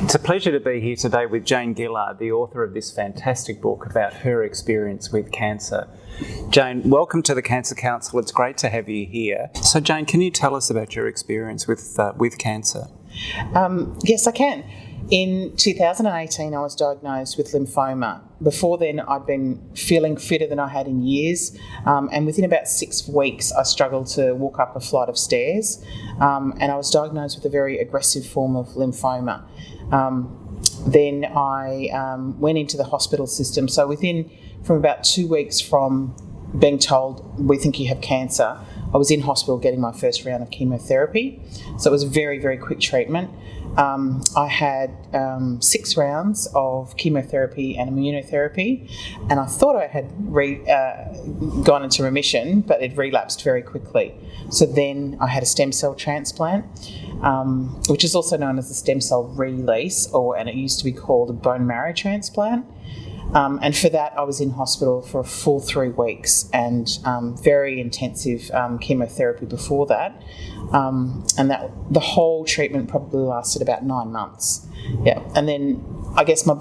It's a pleasure to be here today with Jane Gillard, the author of this fantastic book about her experience with cancer. Jane, welcome to the Cancer Council. It's great to have you here. So Jane, can you tell us about your experience with cancer? Yes, I can. In 2018, I was diagnosed with lymphoma. Before then, I'd been feeling fitter than I had in years, and within about 6 weeks, I struggled to walk up a flight of stairs, and I was diagnosed with a very aggressive form of lymphoma. Then I went into the hospital system. So from about 2 weeks from being told, we think you have cancer, I was in hospital getting my first round of chemotherapy. So it was a very, very quick treatment. I had 6 rounds of chemotherapy and immunotherapy, and I thought I had gone into remission, but it relapsed very quickly. So then I had a stem cell transplant, which is also known as a stem cell release, and it used to be called a bone marrow transplant. And for that, I was in hospital for a full 3 weeks and very intensive chemotherapy before that. And that the whole treatment probably lasted about 9 months. Yeah. And then I guess my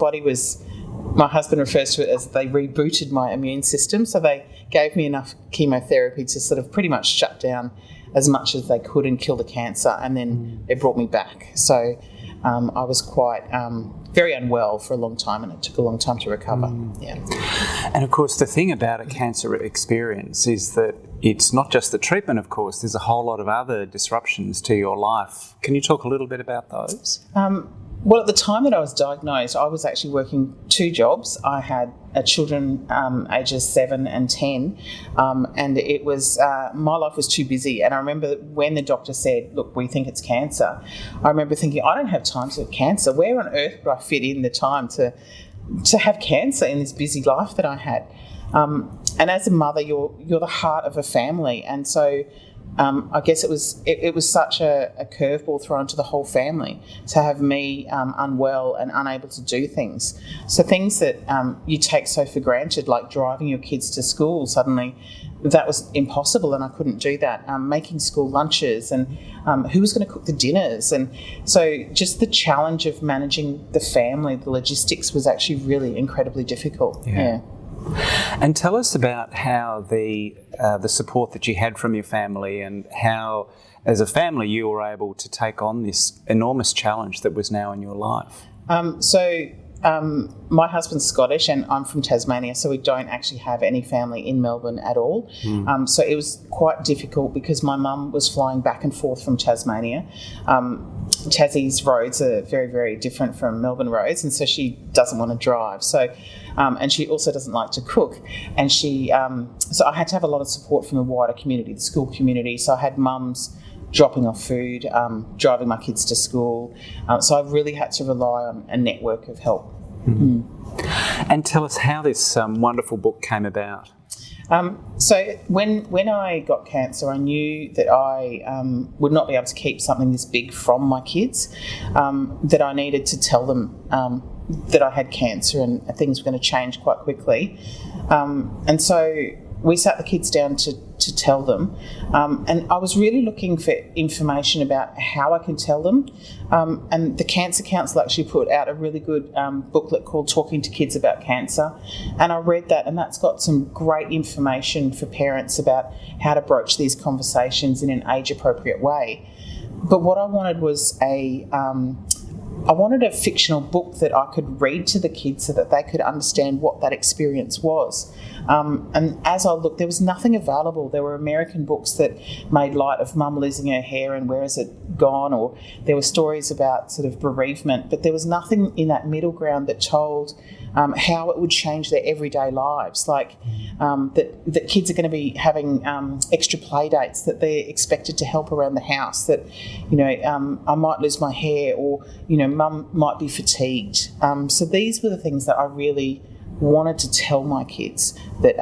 husband refers to it as they rebooted my immune system. So they gave me enough chemotherapy to sort of pretty much shut down as much as they could and kill the cancer. And then they brought me back. So I was quite very unwell for a long time, and it took a long time to recover. Yeah. And of course, the thing about a cancer experience is that it's not just the treatment, of course, there's a whole lot of other disruptions to your life. Can you talk a little bit about those? Well, at the time that I was diagnosed, I was actually working 2 jobs. I had children ages 7 and 10, and it was my life was too busy. And I remember when the doctor said, "Look, we think it's cancer," I remember thinking, "I don't have time to have cancer. Where on earth would I fit in the time to have cancer in this busy life that I had?" And as a mother, you're the heart of a family, and so. I guess it was such a curveball thrown to the whole family to have me unwell and unable to do things. So things that you take so for granted, like driving your kids to school, suddenly that was impossible, and I couldn't do that. Making school lunches and who was going to cook the dinners, and so just the challenge of managing the family, the logistics was actually really incredibly difficult. Yeah. And tell us about how the support that you had from your family and how, as a family, you were able to take on this enormous challenge that was now in your life. My husband's Scottish and I'm from Tasmania, so we don't actually have any family in Melbourne at all. So it was quite difficult because my mum was flying back and forth from Tasmania. Tassie's roads are very, very different from Melbourne roads, and so she doesn't want to drive. So, and she also doesn't like to cook. And so I had to have a lot of support from the wider community, the school community. So I had mums dropping off food, driving my kids to school. So I really had to rely on a network of help. And tell us how this wonderful book came about. So when I got cancer, I knew that I would not be able to keep something this big from my kids, that I needed to tell them that I had cancer and things were going to change quite quickly. And so we sat the kids down to tell them, and I was really looking for information about how I can tell them, and the Cancer Council actually put out a really good booklet called Talking to Kids About Cancer, and I read that, and that's got some great information for parents about how to broach these conversations in an age-appropriate way. But what I wanted was I wanted a fictional book that I could read to the kids so that they could understand what that experience was. And as I looked, there was nothing available. There were American books that made light of mum losing her hair and where has it gone, or there were stories about sort of bereavement, but there was nothing in that middle ground that told how it would change their everyday lives, like that kids are going to be having extra play dates, that they're expected to help around the house, that, I might lose my hair, or, mum might be fatigued. So these were the things that I really wanted to tell my kids, that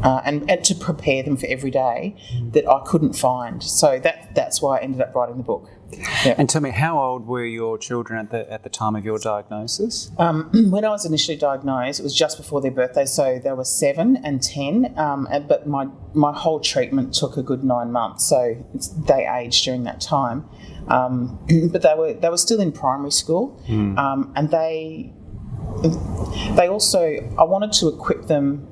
and to prepare them for every day that I couldn't find. So that's why I ended up writing the book. Yeah. And tell me, how old were your children at the time of your diagnosis? When I was initially diagnosed, it was just before their birthday, so they were 7 and 10. But my whole treatment took a good 9 months, so they aged during that time. But they were still in primary school, and they also, I wanted to equip them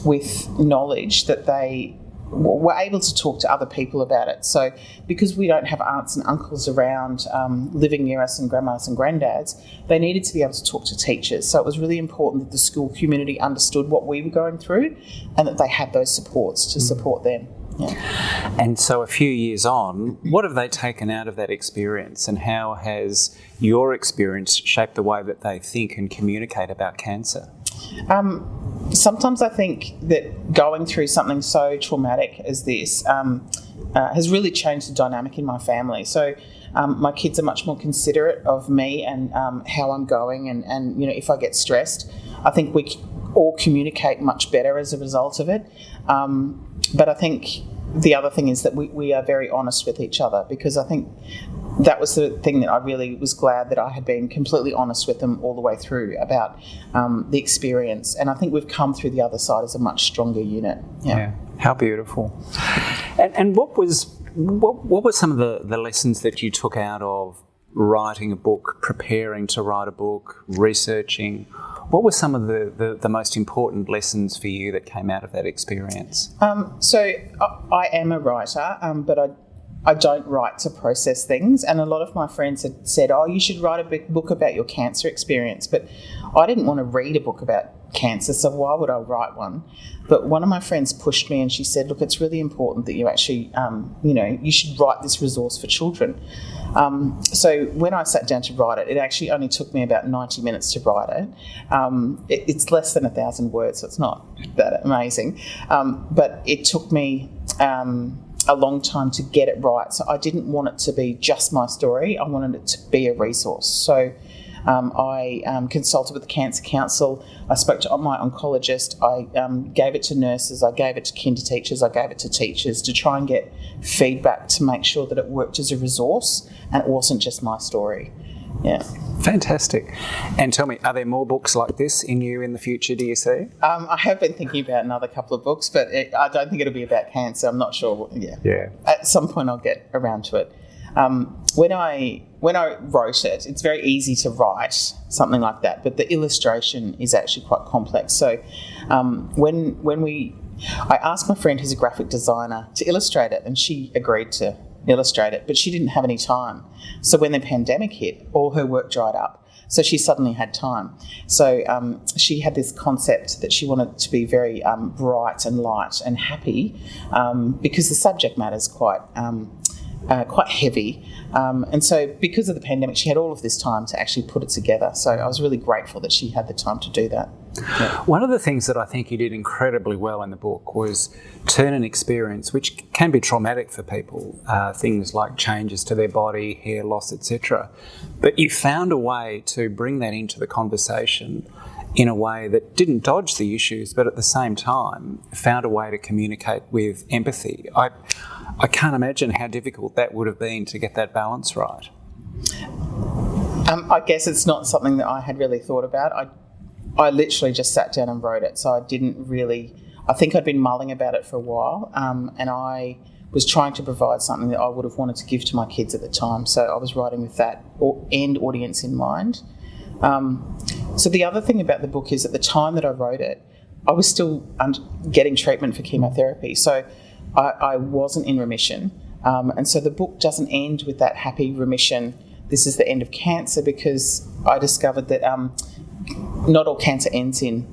with knowledge that they were able to talk to other people about it. So because we don't have aunts and uncles around living near us and grandmas and granddads, they needed to be able to talk to teachers. So it was really important that the school community understood what we were going through and that they had those supports to support them. Yeah. And so a few years on, what have they taken out of that experience, and how has your experience shaped the way that they think and communicate about cancer? Sometimes I think that going through something so traumatic as this has really changed the dynamic in my family. So my kids are much more considerate of me and how I'm going, and if I get stressed, I think we all communicate much better as a result of it. But I think the other thing is that we are very honest with each other, because I think that was the thing that I really was glad that I had been completely honest with them all the way through about the experience. And I think we've come through the other side as a much stronger unit. Yeah. How beautiful. And what were some of the lessons that you took out of writing a book, preparing to write a book, researching? What were some of the most important lessons for you that came out of that experience? So I am a writer, but I don't write to process things. And a lot of my friends had said, oh, you should write a book about your cancer experience. But I didn't want to read a book about cancer, so why would I write one? But one of my friends pushed me and she said, look, it's really important that you actually, you should write this resource for children. So when I sat down to write it, it actually only took me about 90 minutes to write it. It's less than 1,000 words, so it's not that amazing. But it took me a long time to get it right. So I didn't want it to be just my story. I wanted it to be a resource. So I consulted with the Cancer Council. I spoke to my oncologist. I gave it to nurses. I gave it to kinder teachers. I gave it to teachers to try and get feedback to make sure that it worked as a resource and it wasn't just my story. Yeah. Fantastic. And tell me, are there more books like this in the future, do you see? I have been thinking about another couple of books, but I don't think it'll be about cancer. I'm not sure. Yeah. At some point I'll get around to it. When I wrote it, it's very easy to write something like that, but the illustration is actually quite complex. So I asked my friend who's a graphic designer to illustrate it, and she agreed to illustrate it, but she didn't have any time. So when the pandemic hit, all her work dried up. So she suddenly had time. So she had this concept that she wanted to be very bright and light and happy because the subject matter is quite heavy. And so because of the pandemic, she had all of this time to actually put it together. So I was really grateful that she had the time to do that. Yeah. One of the things that I think you did incredibly well in the book was turn an experience, which can be traumatic for people, things like changes to their body, hair loss, etc. But you found a way to bring that into the conversation in a way that didn't dodge the issues, but at the same time found a way to communicate with empathy. I can't imagine how difficult that would have been to get that balance right. I guess it's not something that I had really thought about. I literally just sat down and wrote it, so I think I'd been mulling about it for a while, and I was trying to provide something that I would have wanted to give to my kids at the time, so I was writing with that end audience in mind. So the other thing about the book is at the time that I wrote it, I was still getting treatment for chemotherapy, so I wasn't in remission, and so the book doesn't end with that happy remission. This is the end of cancer, because I discovered that not all cancer ends in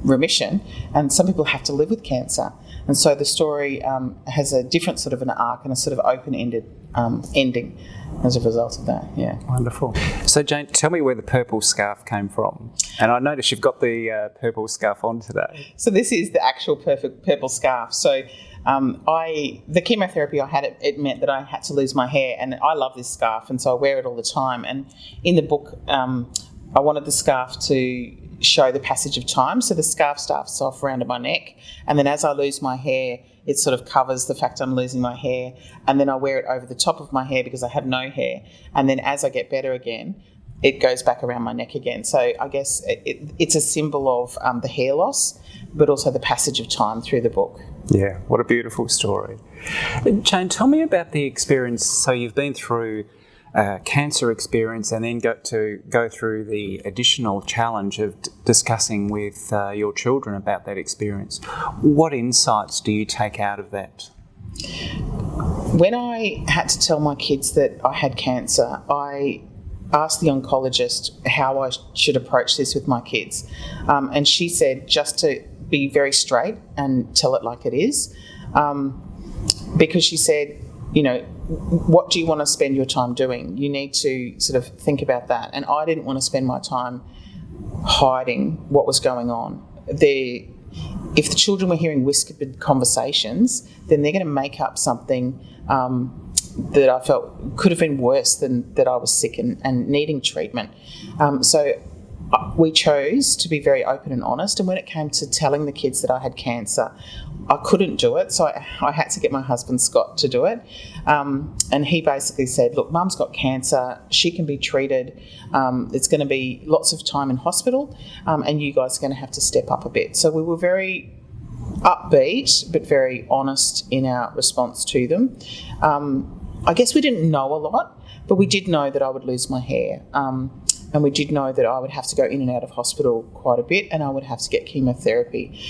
remission, and some people have to live with cancer. And so the story has a different sort of an arc and a sort of open-ended ending as a result of that. Yeah. Wonderful. So Jane, tell me where the purple scarf came from. And I noticed you've got the purple scarf on today. So this is the actual purple scarf. So the chemotherapy I had, it meant that I had to lose my hair, and I love this scarf, and so I wear it all the time. And in the book, I wanted the scarf to show the passage of time. So the scarf starts off around my neck, and then as I lose my hair, it sort of covers the fact I'm losing my hair, and then I wear it over the top of my hair because I have no hair. And then as I get better again, it goes back around my neck again. So I guess it's a symbol of the hair loss, but also the passage of time through the book. Yeah, what a beautiful story. Jane, tell me about the experience. So you've been through cancer experience and then got to go through the additional challenge of discussing with your children about that experience. What insights do you take out of that? When I had to tell my kids that I had cancer, I asked the oncologist how I should approach this with my kids. And she said just to be very straight and tell it like it is. Because she said, you know, what do you want to spend your time doing? You need to sort of think about that. And I didn't want to spend my time hiding what was going on. If the children were hearing whispered conversations, then they're going to make up something that I felt could have been worse than that I was sick and needing treatment. So we chose to be very open and honest. And when it came to telling the kids that I had cancer, I couldn't do it. So I had to get my husband, Scott, to do it. And he basically said, look, Mum's got cancer. She can be treated. It's going to be lots of time in hospital. And you guys are going to have to step up a bit. So we were very upbeat, but very honest in our response to them. I guess we didn't know a lot, but we did know that I would lose my hair. And we did know that I would have to go in and out of hospital quite a bit, and I would have to get chemotherapy.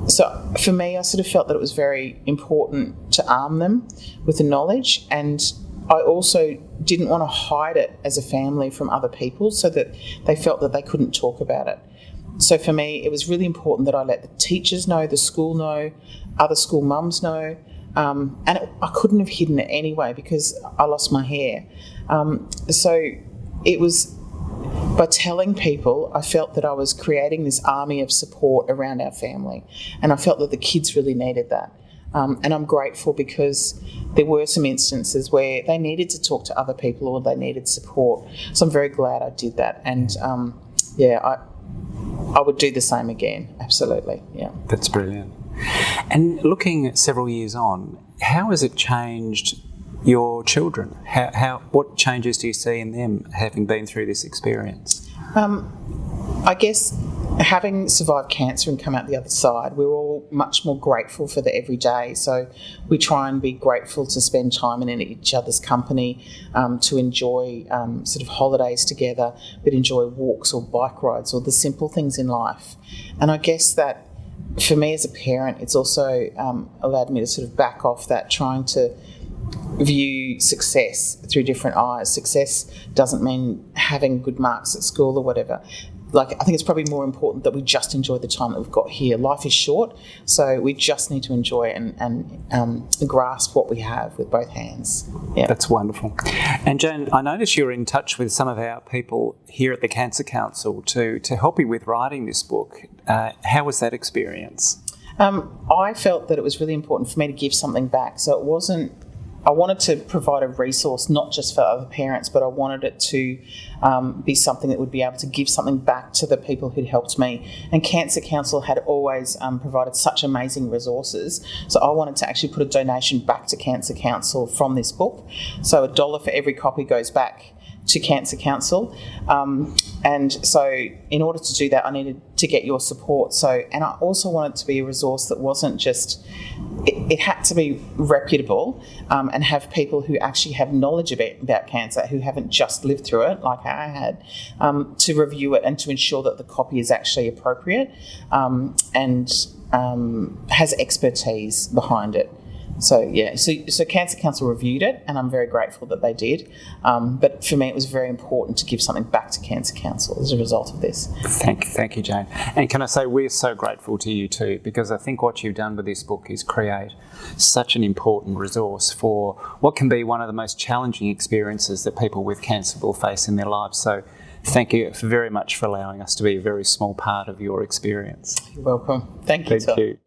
So for me, I sort of felt that it was very important to arm them with the knowledge, and I also didn't want to hide it as a family from other people so that they felt that they couldn't talk about it. So for me, it was really important that I let the teachers know, the school know, other school mums know, I couldn't have hidden it anyway because I lost my hair. So it was by telling people, I felt that I was creating this army of support around our family, and I felt that the kids really needed that. And I'm grateful because there were some instances where they needed to talk to other people or they needed support. So I'm very glad I did that. And I would do the same again. Absolutely. Yeah. That's brilliant. And looking at several years on, how has it changed your children? What changes do you see in them having been through this experience? I guess having survived cancer and come out the other side, we're all much more grateful for the everyday. So we try and be grateful to spend time in each other's company, to enjoy sort of holidays together, but enjoy walks or bike rides or the simple things in life. And I guess that for me as a parent, it's also allowed me to sort of back off that trying to view success through different eyes. Success doesn't mean having good marks at school or whatever. I think it's probably more important that we just enjoy the time that we've got here. Life is short, so we just need to enjoy it and grasp what we have with both hands. Yeah. That's wonderful. And Jane, I noticed you're in touch with some of our people here at the Cancer Council to help you with writing this book. How was that experience? I felt that it was really important for me to give something back. So it wasn't, I wanted to provide a resource not just for other parents, but I wanted it to be something that would be able to give something back to the people who'd helped me. And Cancer Council had always provided such amazing resources. So I wanted to actually put a donation back to Cancer Council from this book. So $1 for every copy goes back to Cancer Council. And so in order to do that, I needed to get your support. And I also wanted to be a resource that wasn't just, it had to be reputable and have people who actually have knowledge about cancer, who haven't just lived through it like I had, to review it and to ensure that the copy is actually appropriate and has expertise behind it. So Cancer Council reviewed it, and I'm very grateful that they did. But for me, it was very important to give something back to Cancer Council as a result of this. Thank you, Jane. And can I say we're so grateful to you too, because I think what you've done with this book is create such an important resource for what can be one of the most challenging experiences that people with cancer will face in their lives. So thank you very much for allowing us to be a very small part of your experience. You're welcome. Thank you, Todd. Thank you.